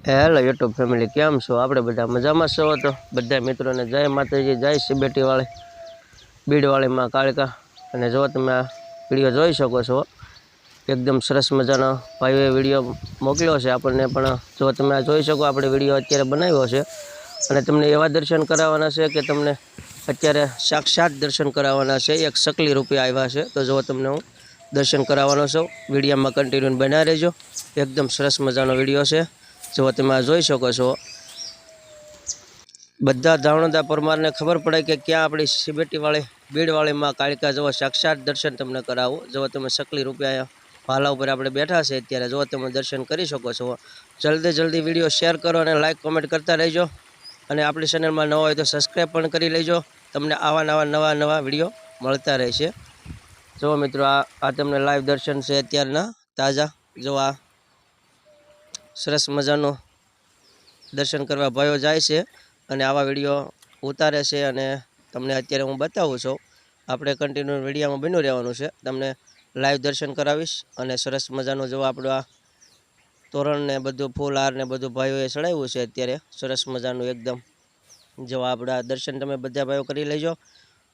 Hello YouTube family, કેમ છો? આપણે બધા મજામાં છો? તો બધા મિત્રોને જય માતાજી, જય શિબેટીવાળી બીડવાળીમાં કાળકા. અને જો તમે આ વિડીયો જોઈ શકો છો, એકદમ સરસ મજાનો ભાઈઓએ વિડીયો મોકલ્યો છે આપણને. પણ જો તમે આ જોઈ શકો, આપણે વિડીયો અત્યારે બનાવ્યો છે અને તમને એવા દર્શન કરાવવાના છે કે તમને અત્યારે સાક્ષાત દર્શન કરાવવાના છે. એક સકલી રૂપે આવ્યા છે. તો જો તમને હું દર્શન કરાવવાનો છું, વિડીયોમાં કન્ટિન્યુ બના રહેજો. એકદમ સરસ મજાનો વિડીયો છે. જો તમે આ જોઈ શકો છો, બધા ધાવણદા પરમારને ખબર પડે કે ક્યાં આપણી શિબેટીવાળી બીડવાળીમાં કાળિકા જવો સાક્ષાત દર્શન તમને કરાવું. જો તમે સકલી રૂપિયા ભાલા ઉપર આપણે બેઠા છે અત્યારે, જો તમે દર્શન કરી શકો છો. જલ્દી વિડીયો શેર કરો અને લાઈક કોમેન્ટ કરતા રહેજો. અને આપણી ચેનલમાં નવા હોય તો સબસ્ક્રાઈબ પણ કરી લેજો. તમને આવા નવા વિડીયો મળતા રહેશે. જો મિત્રો, આ તમને લાઈવ દર્શન છે અત્યારના તાજા. જો આ સરસ મજાનું દર્શન કરવા ભાઈઓ જાય છે અને આવા વિડીયો ઉતારે છે. અને તમને અત્યારે હું બતાવું છું, આપણે કન્ટિન્યુ વિડીયોમાં બન્યું રહેવાનું છે. તમને લાઈવ દર્શન કરાવીશ. અને સરસ મજાનું જો આપણું આ તોરણ ને બધું ફૂલ હાર ને બધું ભાઈઓએ ચડાવ્યું છે અત્યારે, સરસ મજાનું એકદમ. જો આપણા દર્શન તમે બધા ભાઈઓ કરી લેજો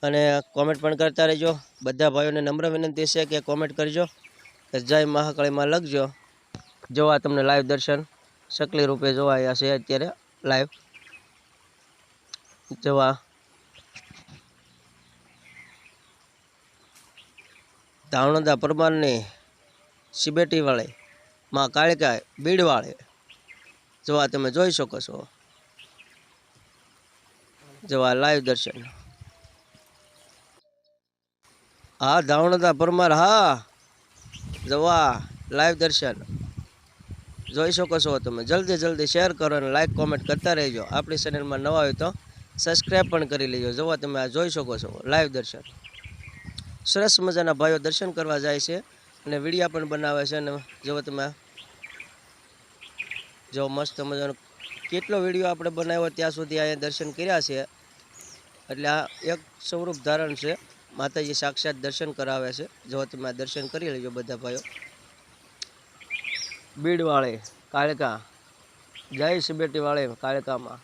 અને કોમેન્ટ પણ કરતા રહેજો. બધા ભાઈઓને નમ્ર વિનંતી છે કે કોમેન્ટ કરજો, જય મહાકાળીમાં લખજો. જો આ તમને લાઈવ દર્શન સકલી રૂપે જોવાયા છે અત્યારે લાઈવ. જોવા ધાવણદા પરમારની શિબેટીવાળી માં કાળિકા બીડવાળી જોવા તમે જોઈ શકો છો. જોવા લાઈવ દર્શન. હા, ધાવણદા પરમાર, હા, જોવા લાઈવ દર્શન જોઈ શકો છો તમે. જલ્દી શેર કરો અને લાઈક કોમેન્ટ કરતા રહેજો. આપણી ચેનલમાં નવા હોય તો સબસ્ક્રાઈબ પણ કરી લેજો. જોવા તમે આ જોઈ શકો છો લાઈવ દર્શન. સરસ મજાના ભાઈઓ દર્શન કરવા જાય છે અને વિડીયા પણ બનાવે છે. અને જો તમે જો મસ્ત મજાનો કેટલો વિડીયો આપણે બનાવ્યો ત્યાં સુધી અહીંયા દર્શન કર્યા છે. એટલે આ એક સ્વરૂપ ધારણ છે. માતાજી સાક્ષાત દર્શન કરાવે છે. જો તમે આ દર્શન કરી લેજો બધા ભાઈઓ. બીડવાળી કાળિકા, જય શિબેટીવાળી કાળિકામાં